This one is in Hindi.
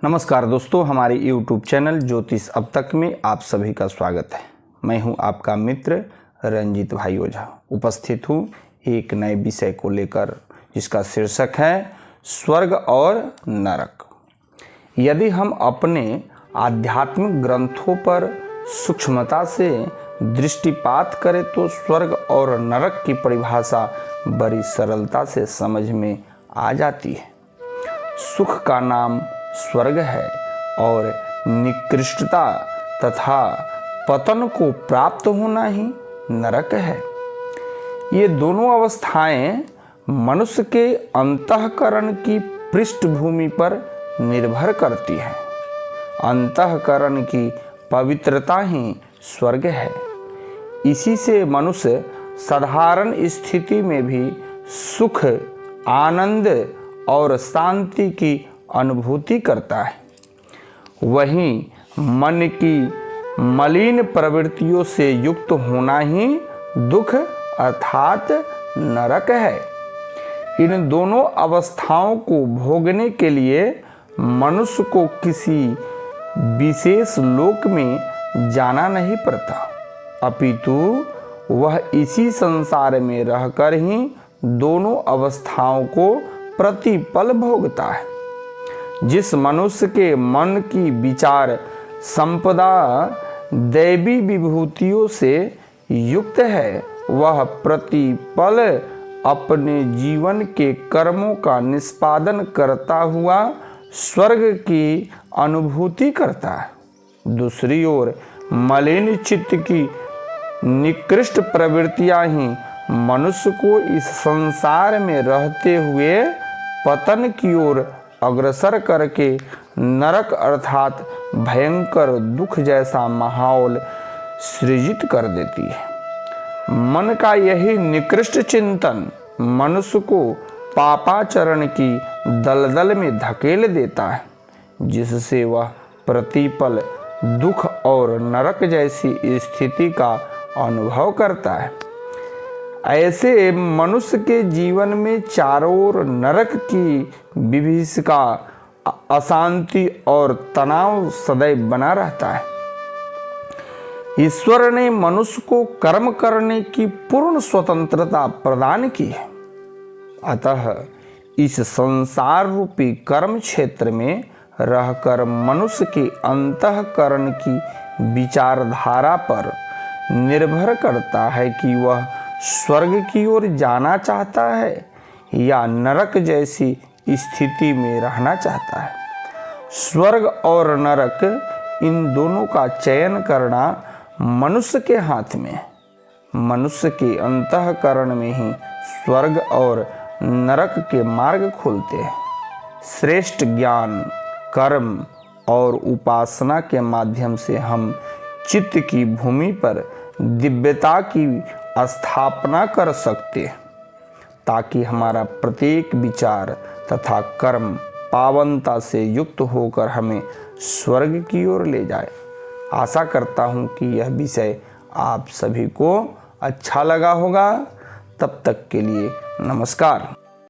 नमस्कार दोस्तों, हमारे YouTube चैनल ज्योतिष अब तक में आप सभी का स्वागत है। मैं हूं आपका मित्र रंजीत भाई ओझा। उपस्थित हूं एक नए विषय को लेकर जिसका शीर्षक है स्वर्ग और नरक। यदि हम अपने आध्यात्मिक ग्रंथों पर सूक्ष्मता से दृष्टिपात करें तो स्वर्ग और नरक की परिभाषा बड़ी सरलता से समझ में आ जाती है। सुख का नाम स्वर्ग है और निकृष्टता तथा पतन को प्राप्त होना ही नरक है। ये दोनों अवस्थाएं मनुष्य के अंतःकरण की पृष्ठभूमि पर निर्भर करती हैं। अंतःकरण की पवित्रता ही स्वर्ग है। इसी से मनुष्य साधारण स्थिति में भी सुख, आनंद और शांति की अनुभूति करता है। वहीं मन की मलिन प्रवृत्तियों से युक्त होना ही दुख अर्थात नरक है। इन दोनों अवस्थाओं को भोगने के लिए मनुष्य को किसी विशेष लोक में जाना नहीं पड़ता, अपितु वह इसी संसार में रहकर ही दोनों अवस्थाओं को प्रतिपल भोगता है। जिस मनुष्य के मन की विचार संपदा दैवी विभूतियों से युक्त है, वह प्रतिपल अपने जीवन के कर्मों का निष्पादन करता हुआ स्वर्ग की अनुभूति करता है। दूसरी ओर मलिन चित्त की निकृष्ट प्रवृत्तियां ही मनुष्य को इस संसार में रहते हुए पतन की ओर अग्रसर करके नरक अर्थात भयंकर दुख जैसा माहौल सृजित कर देती है। मन का यही निकृष्ट चिंतन मनुष्य को पापाचरण की दलदल में धकेल देता है, जिससे वह प्रतिपल दुख और नरक जैसी स्थिति का अनुभव करता है। ऐसे मनुष्य के जीवन में चारों ओर नरक की विभीषिका, अशांति और तनाव सदैव बना रहता है। ईश्वर ने मनुष्य को कर्म करने की पूर्ण स्वतंत्रता प्रदान की है। अतः इस संसार रूपी कर्म क्षेत्र में रहकर मनुष्य के अंतःकरण की विचारधारा पर निर्भर करता है कि वह स्वर्ग की ओर जाना चाहता है या नरक जैसी स्थिति में रहना चाहता है। स्वर्ग और नरक इन दोनों का चयन करना मनुष्य के हाथ में है। मनुष्य के अंतःकरण में ही स्वर्ग और नरक के मार्ग खुलते हैं। श्रेष्ठ ज्ञान, कर्म और उपासना के माध्यम से हम चित्त की भूमि पर दिव्यता की स्थापना कर सकते हैं, ताकि हमारा प्रत्येक विचार तथा कर्म पावनता से युक्त होकर हमें स्वर्ग की ओर ले जाए। आशा करता हूँ कि यह विषय आप सभी को अच्छा लगा होगा। तब तक के लिए नमस्कार।